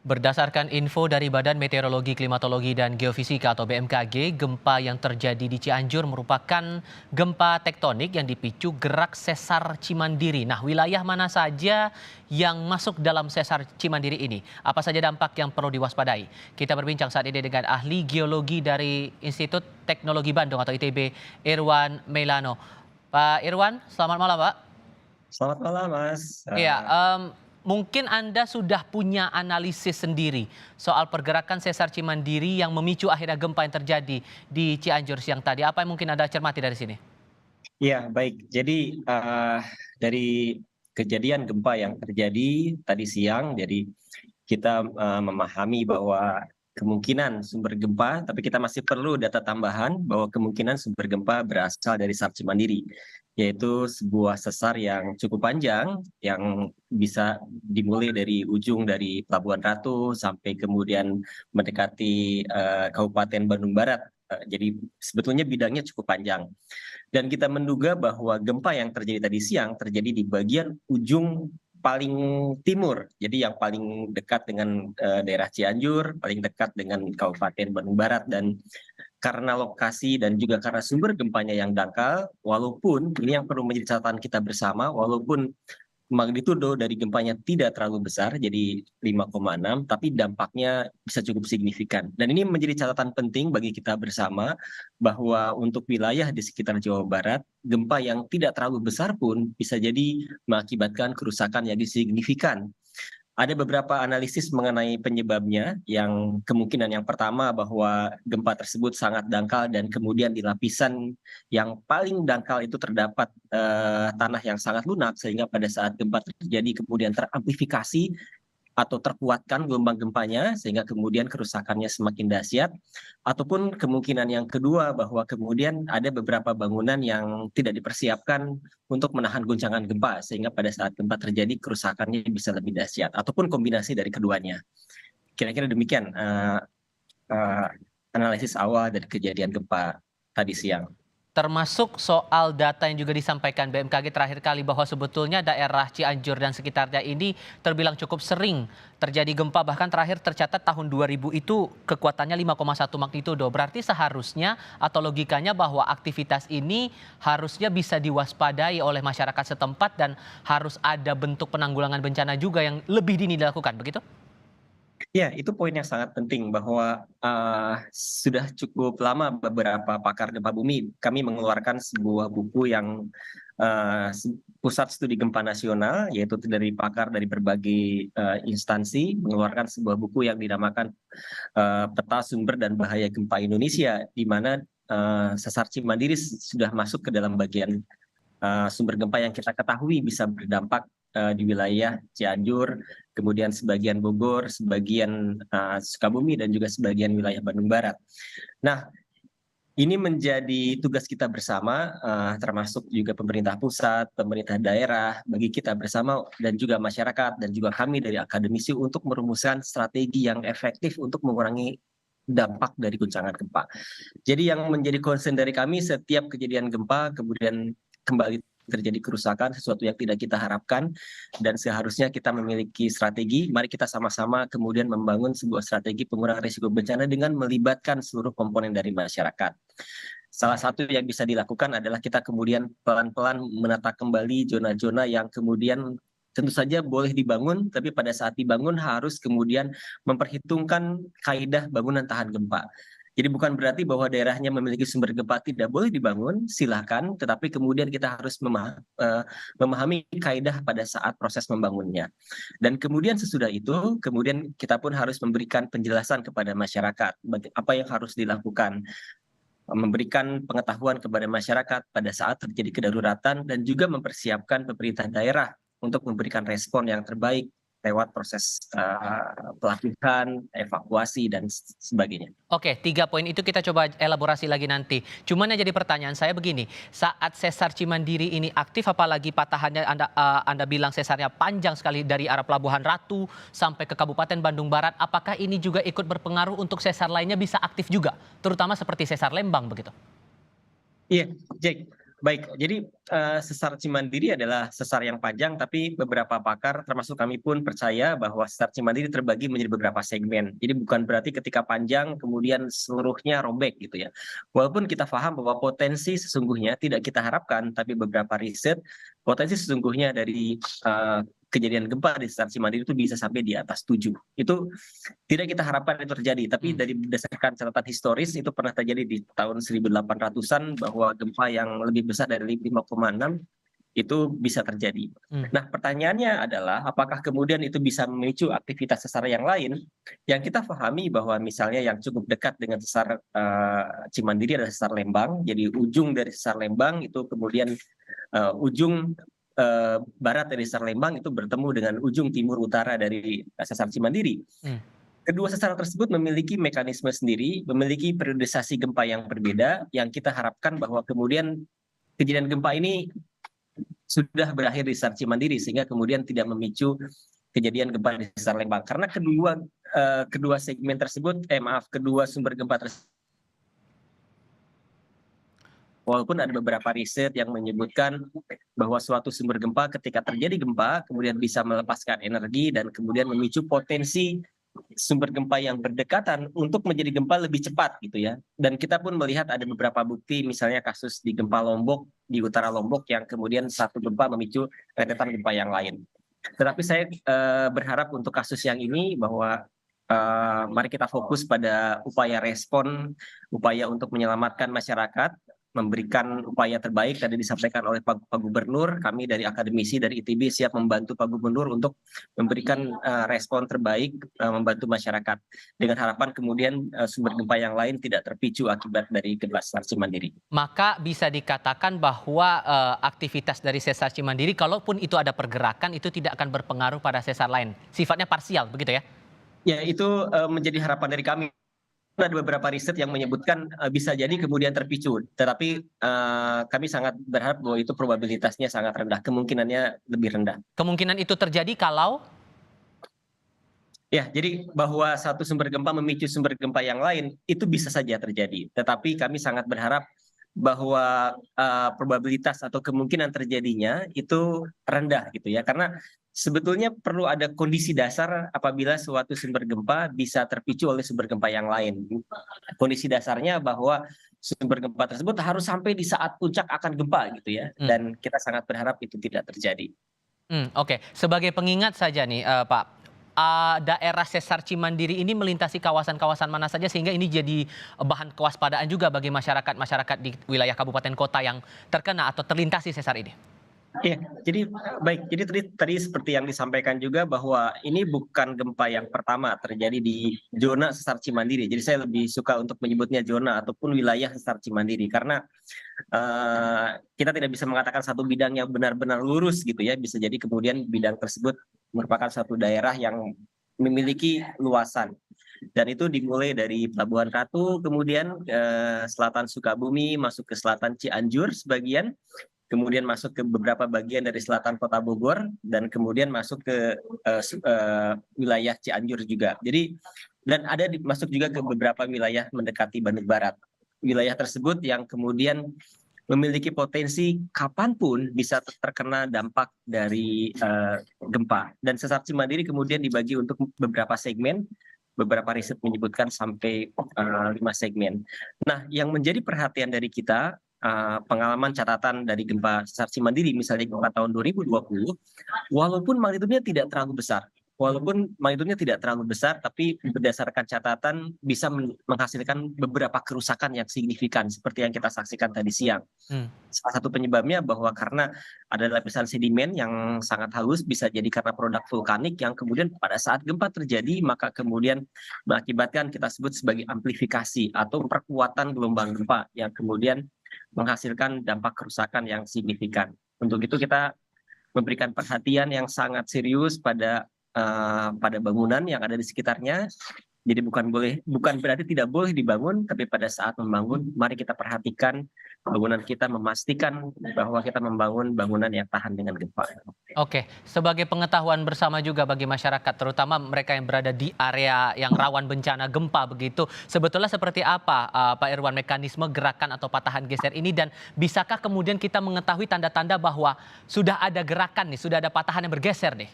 Berdasarkan info dari Badan Meteorologi, Klimatologi, dan Geofisika atau BMKG, gempa yang terjadi di Cianjur merupakan gempa tektonik yang dipicu gerak sesar Cimandiri. Nah, wilayah mana saja yang masuk dalam sesar Cimandiri ini? Apa saja dampak yang perlu diwaspadai? Kita berbincang saat ini dengan ahli geologi dari Institut Teknologi Bandung atau ITB, Irwan Meilano. Pak Irwan, selamat malam, Pak. Selamat malam, Mas. Iya, mungkin Anda sudah punya analisis sendiri soal pergerakan sesar Cimandiri yang memicu akhirnya gempa yang terjadi di Cianjur siang tadi. Apa yang mungkin Anda cermati dari sini? Iya, baik. Jadi, dari kejadian gempa yang terjadi tadi siang, jadi kita, memahami bahwa kemungkinan sumber gempa, tapi kita masih perlu data tambahan bahwa kemungkinan sumber gempa berasal dari Sar Cimandiri, yaitu sebuah sesar yang cukup panjang, yang bisa dimulai dari ujung dari Pelabuhan Ratu sampai kemudian mendekati, Kabupaten Bandung Barat. Jadi sebetulnya bidangnya cukup panjang. Dan kita menduga bahwa gempa yang terjadi tadi siang terjadi di bagian ujung paling timur. Jadi yang paling dekat dengan, daerah Cianjur, paling dekat dengan Kabupaten Bandung Barat dan karena lokasi dan juga karena sumber gempanya yang dangkal, walaupun ini yang perlu menjadi catatan kita bersama, walaupun magnitudo dari gempanya tidak terlalu besar, jadi 5,6, tapi dampaknya bisa cukup signifikan. Dan ini menjadi catatan penting bagi kita bersama, bahwa untuk wilayah di sekitar Jawa Barat, gempa yang tidak terlalu besar pun bisa jadi mengakibatkan kerusakan yang signifikan. Ada beberapa analisis mengenai penyebabnya, yang kemungkinan yang pertama bahwa gempa tersebut sangat dangkal dan kemudian di lapisan yang paling dangkal itu terdapat, tanah yang sangat lunak, sehingga pada saat gempa terjadi kemudian teramplifikasi atau terkuatkan gelombang gempanya sehingga kemudian kerusakannya semakin dahsyat, ataupun kemungkinan yang kedua bahwa kemudian ada beberapa bangunan yang tidak dipersiapkan untuk menahan guncangan gempa sehingga pada saat gempa terjadi kerusakannya bisa lebih dahsyat, ataupun kombinasi dari keduanya. Kira-kira demikian, eee, analisis awal dari kejadian gempa tadi siang. Termasuk soal data yang juga disampaikan BMKG terakhir kali bahwa sebetulnya daerah Cianjur dan sekitarnya ini terbilang cukup sering terjadi gempa, bahkan terakhir tercatat tahun 2000 itu kekuatannya 5,1 magnitudo. Berarti seharusnya atau logikanya bahwa aktivitas ini harusnya bisa diwaspadai oleh masyarakat setempat dan harus ada bentuk penanggulangan bencana juga yang lebih dini dilakukan, begitu? Ya, itu poin yang sangat penting bahwa, sudah cukup lama beberapa pakar gempa bumi kami mengeluarkan sebuah buku yang, Pusat Studi Gempa Nasional, yaitu dari pakar dari berbagai, instansi mengeluarkan sebuah buku yang dinamakan, Peta Sumber dan Bahaya Gempa Indonesia, di mana, sesar Cimandiri sudah masuk ke dalam bagian, sumber gempa yang kita ketahui bisa berdampak, di wilayah Cianjur, kemudian sebagian Bogor, sebagian, Sukabumi, dan juga sebagian wilayah Bandung Barat. Nah, ini menjadi tugas kita bersama, termasuk juga pemerintah pusat, pemerintah daerah, bagi kita bersama dan juga masyarakat dan juga kami dari akademisi untuk merumuskan strategi yang efektif untuk mengurangi dampak dari guncangan gempa. Jadi yang menjadi concern dari kami setiap kejadian gempa kemudian kembali terjadi kerusakan, sesuatu yang tidak kita harapkan dan seharusnya kita memiliki strategi. Mari kita sama-sama kemudian membangun sebuah strategi pengurangan risiko bencana dengan melibatkan seluruh komponen dari masyarakat. Salah satu yang bisa dilakukan adalah kita kemudian pelan-pelan menata kembali zona-zona yang kemudian tentu saja boleh dibangun, tapi pada saat dibangun harus kemudian memperhitungkan kaidah bangunan tahan gempa. Jadi bukan berarti bahwa daerahnya memiliki sumber gempa tidak boleh dibangun, silahkan, tetapi kemudian kita harus memahami kaidah pada saat proses membangunnya. Dan kemudian sesudah itu, kemudian kita pun harus memberikan penjelasan kepada masyarakat, apa yang harus dilakukan, memberikan pengetahuan kepada masyarakat pada saat terjadi kedaruratan dan juga mempersiapkan pemerintah daerah untuk memberikan respon yang terbaik lewat proses, pelatihan, evakuasi, dan sebagainya. Oke, 3 poin itu kita coba elaborasi lagi nanti. Cuman yang jadi pertanyaan saya begini, saat sesar Cimandiri ini aktif, apalagi patahannya Anda bilang sesarnya panjang sekali dari arah Pelabuhan Ratu sampai ke Kabupaten Bandung Barat, apakah ini juga ikut berpengaruh untuk sesar lainnya bisa aktif juga? Terutama seperti sesar Lembang begitu? Iya, Jack. Baik, jadi sesar Cimandiri adalah sesar yang panjang, tapi beberapa pakar, termasuk kami pun percaya bahwa sesar Cimandiri terbagi menjadi beberapa segmen. Jadi bukan berarti ketika panjang kemudian seluruhnya robek gitu ya. Walaupun kita paham bahwa potensi sesungguhnya tidak kita harapkan, tapi beberapa riset potensi sesungguhnya dari kejadian gempa di sesar Cimandiri itu bisa sampai di atas 7. Itu tidak kita harapkan itu terjadi, tapi Hmm. dari berdasarkan catatan historis itu pernah terjadi di tahun 1800-an bahwa gempa yang lebih besar dari 5,6 itu bisa terjadi. Hmm. Nah, pertanyaannya adalah apakah kemudian itu bisa memicu aktivitas sesar yang lain? Yang kita pahami bahwa misalnya yang cukup dekat dengan sesar Cimandiri adalah sesar Lembang. Jadi ujung dari sesar Lembang itu kemudian ujung barat dari sesar Lembang itu bertemu dengan ujung timur utara dari sesar Cimandiri. Hmm. Kedua sesar tersebut memiliki mekanisme sendiri, memiliki periodisasi gempa yang berbeda, yang kita harapkan bahwa kemudian kejadian gempa ini sudah berakhir di sesar Cimandiri, sehingga kemudian tidak memicu kejadian gempa di sesar Lembang. Karena kedua segmen tersebut, kedua sumber gempa tersebut, walaupun ada beberapa riset yang menyebutkan bahwa suatu sumber gempa ketika terjadi gempa, kemudian bisa melepaskan energi dan kemudian memicu potensi sumber gempa yang berdekatan untuk menjadi gempa lebih cepat gitu ya. Dan kita pun melihat ada beberapa bukti, misalnya kasus di gempa Lombok, di utara Lombok yang kemudian satu gempa memicu rentetan gempa yang lain. Tetapi saya berharap untuk kasus yang ini bahwa mari kita fokus pada upaya respon, upaya untuk menyelamatkan masyarakat, memberikan upaya terbaik tadi disampaikan oleh Pak Gubernur. Kami dari akademisi dari ITB siap membantu Pak Gubernur untuk memberikan respon terbaik, membantu masyarakat dengan harapan kemudian sumber gempa yang lain tidak terpicu akibat dari gempa sesar Cimandiri. Maka bisa dikatakan bahwa aktivitas dari sesar Cimandiri, kalaupun itu ada pergerakan, itu tidak akan berpengaruh pada sesar lain. Sifatnya parsial, begitu ya? Ya, itu menjadi harapan dari kami. Ada beberapa riset yang menyebutkan bisa jadi kemudian terpicu, tetapi kami sangat berharap bahwa itu probabilitasnya sangat rendah, kemungkinannya lebih rendah. Kemungkinan itu terjadi kalau Ya, jadi bahwa satu sumber gempa memicu sumber gempa yang lain itu bisa saja terjadi, tetapi kami sangat berharap bahwa probabilitas atau kemungkinan terjadinya itu rendah gitu ya, karena sebetulnya perlu ada kondisi dasar apabila suatu sumber gempa bisa terpicu oleh sumber gempa yang lain. Kondisi dasarnya bahwa sumber gempa tersebut harus sampai di saat puncak akan gempa gitu ya, Hmm. dan kita sangat berharap itu tidak terjadi. Oke. Sebagai pengingat saja nih, Pak, daerah sesar Cimandiri ini melintasi kawasan-kawasan mana saja sehingga ini jadi bahan kewaspadaan juga bagi masyarakat di wilayah kabupaten kota yang terkena atau terlintasi sesar ini? Iya, jadi baik. Jadi tadi seperti yang disampaikan juga bahwa ini bukan gempa yang pertama terjadi di zona sesar Cimandiri. Jadi saya lebih suka untuk menyebutnya zona ataupun wilayah sesar Cimandiri karena kita tidak bisa mengatakan satu bidang yang benar-benar lurus gitu ya. Bisa jadi kemudian bidang tersebut merupakan satu daerah yang memiliki luasan. Dan itu dimulai dari Pelabuhan Ratu, kemudian selatan Sukabumi, masuk ke selatan Cianjur sebagian, kemudian masuk ke beberapa bagian dari selatan Kota Bogor, dan kemudian masuk ke wilayah Cianjur juga. Jadi dan ada masuk juga ke beberapa wilayah mendekati Bandung Barat. Wilayah tersebut yang kemudian memiliki potensi kapanpun bisa terkena dampak dari gempa. Dan sesar Cimandiri kemudian dibagi untuk beberapa segmen, beberapa riset menyebutkan sampai 5 segmen. Nah, yang menjadi perhatian dari kita, pengalaman catatan dari gempa sesar Cimandiri, misalnya gempa tahun 2020, walaupun magnitudenya tidak terlalu besar, tapi berdasarkan catatan bisa menghasilkan beberapa kerusakan yang signifikan seperti yang kita saksikan tadi siang. Hmm. Salah satu penyebabnya bahwa karena ada lapisan sedimen yang sangat halus, bisa jadi karena produk vulkanik yang kemudian pada saat gempa terjadi maka kemudian mengakibatkan kita sebut sebagai amplifikasi atau perkuatan gelombang gempa yang kemudian menghasilkan dampak kerusakan yang signifikan. Untuk itu kita memberikan perhatian yang sangat serius pada bangunan yang ada di sekitarnya, Jadi bukan berarti tidak boleh dibangun, tapi pada saat membangun, mari kita perhatikan bangunan kita, memastikan bahwa kita membangun bangunan yang tahan dengan gempa. Oke, sebagai pengetahuan bersama juga bagi masyarakat, terutama mereka yang berada di area yang rawan bencana gempa begitu, sebetulnya seperti apa Pak Irwan mekanisme gerakan atau patahan geser ini dan bisakah kemudian kita mengetahui tanda-tanda bahwa sudah ada gerakan nih, sudah ada patahan yang bergeser nih?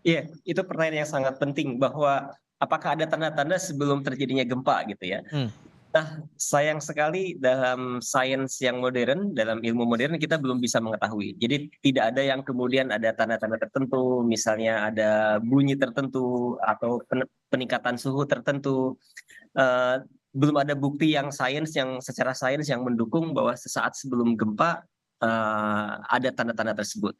Iya, itu pertanyaan yang sangat penting bahwa apakah ada tanda-tanda sebelum terjadinya gempa gitu ya. Hmm. Nah, sayang sekali dalam sains yang modern, dalam ilmu modern kita belum bisa mengetahui. Jadi tidak ada yang kemudian ada tanda-tanda tertentu, misalnya ada bunyi tertentu atau peningkatan suhu tertentu. Belum ada bukti yang secara sains yang mendukung bahwa sesaat sebelum gempa ada tanda-tanda tersebut.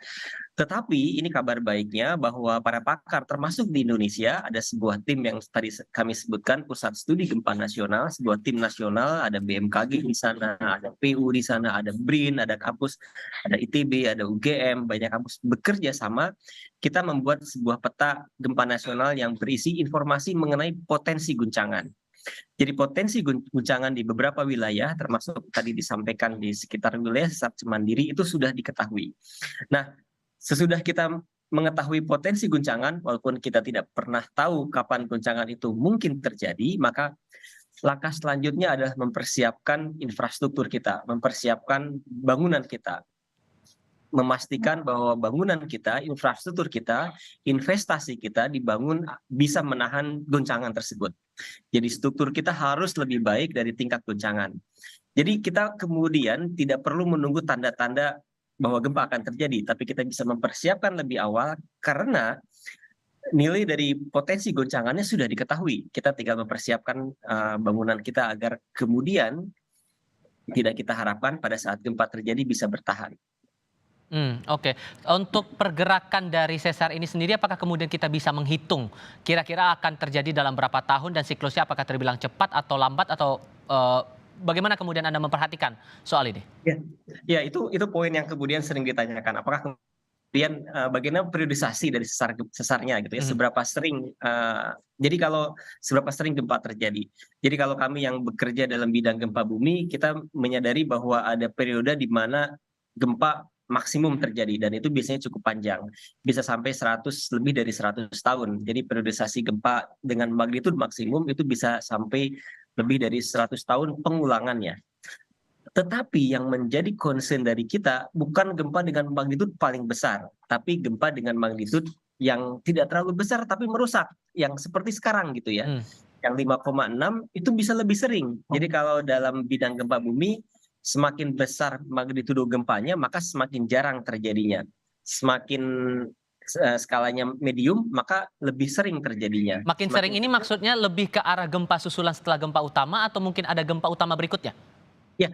Tetapi ini kabar baiknya bahwa para pakar termasuk di Indonesia ada sebuah tim yang tadi kami sebutkan Pusat Studi Gempa Nasional, sebuah tim nasional, ada BMKG di sana, ada PU di sana, ada BRIN, ada kampus, ada ITB, ada UGM, banyak kampus bekerja sama. Kita membuat sebuah peta gempa nasional yang berisi informasi mengenai potensi guncangan. Jadi potensi guncangan di beberapa wilayah, termasuk tadi disampaikan di sekitar wilayah sesar Cimandiri itu sudah diketahui. Nah, sesudah kita mengetahui potensi guncangan, walaupun kita tidak pernah tahu kapan guncangan itu mungkin terjadi, maka langkah selanjutnya adalah mempersiapkan infrastruktur kita, mempersiapkan bangunan kita, memastikan bahwa bangunan kita, infrastruktur kita, investasi kita dibangun bisa menahan guncangan tersebut. Jadi struktur kita harus lebih baik dari tingkat guncangan. Jadi kita kemudian tidak perlu menunggu tanda-tanda bahwa gempa akan terjadi, tapi kita bisa mempersiapkan lebih awal karena nilai dari potensi goncangannya sudah diketahui. Kita tinggal mempersiapkan bangunan kita agar kemudian tidak kita harapkan pada saat gempa terjadi bisa bertahan. Oke. Untuk pergerakan dari sesar ini sendiri, apakah kemudian kita bisa menghitung kira-kira akan terjadi dalam berapa tahun dan siklusnya apakah terbilang cepat atau lambat atau bagaimana kemudian Anda memperhatikan soal ini? Ya, itu poin yang kemudian sering ditanyakan. Apakah kemudian bagaimana periodisasi dari sesarnya gitu ya? Mhm. Seberapa sering? Jadi kalau seberapa sering gempa terjadi? Jadi kalau kami yang bekerja dalam bidang gempa bumi, kita menyadari bahwa ada periode di mana gempa maksimum terjadi dan itu biasanya cukup panjang, bisa sampai lebih dari 100 tahun. Jadi periodisasi gempa dengan magnitud maksimum itu bisa sampai lebih dari 100 tahun pengulangannya. Tetapi yang menjadi concern dari kita bukan gempa dengan magnitud paling besar, tapi gempa dengan magnitud yang tidak terlalu besar tapi merusak, yang seperti sekarang gitu ya. Mmm. Yang 5,6 itu bisa lebih sering. Jadi kalau dalam bidang gempa bumi, semakin besar magnitudo gempanya, maka semakin jarang terjadinya. Semakin skalanya medium, maka lebih sering terjadinya. Makin sering ini maksudnya lebih ke arah gempa susulan setelah gempa utama atau mungkin ada gempa utama berikutnya? Ya,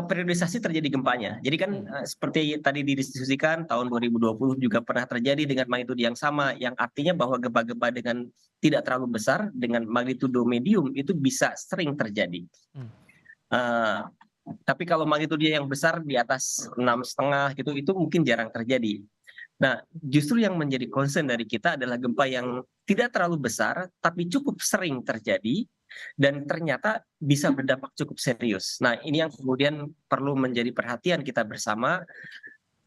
periodisasi terjadi gempanya. Jadi kan seperti tadi didiskusikan tahun 2020 juga pernah terjadi dengan magnitudo yang sama, yang artinya bahwa gempa-gempa dengan tidak terlalu besar, dengan magnitudo medium itu bisa sering terjadi. Mmm. Tapi kalau magnitudonya yang besar di atas 6,5 gitu, itu mungkin jarang terjadi. Nah, justru yang menjadi concern dari kita adalah gempa yang tidak terlalu besar, tapi cukup sering terjadi, dan ternyata bisa berdampak cukup serius. Nah, ini yang kemudian perlu menjadi perhatian kita bersama.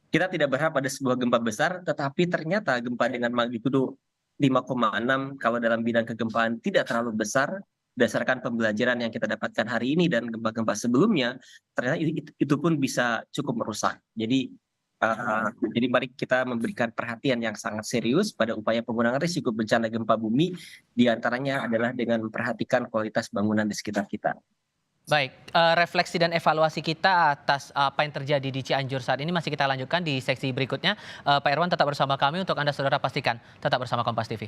Kita tidak berharap ada sebuah gempa besar, tetapi ternyata gempa dengan magnitudo 5,6 kalau dalam bidang kegempaan tidak terlalu besar, berdasarkan pembelajaran yang kita dapatkan hari ini dan gempa-gempa sebelumnya, ternyata itu pun bisa cukup merusak. Jadi mari kita memberikan perhatian yang sangat serius pada upaya pengurangan risiko bencana gempa bumi, diantaranya adalah dengan memperhatikan kualitas bangunan di sekitar kita. Baik, refleksi dan evaluasi kita atas apa yang terjadi di Cianjur saat ini masih kita lanjutkan di seksi berikutnya. Pak Irwan tetap bersama kami, untuk Anda saudara pastikan tetap bersama Kompas TV.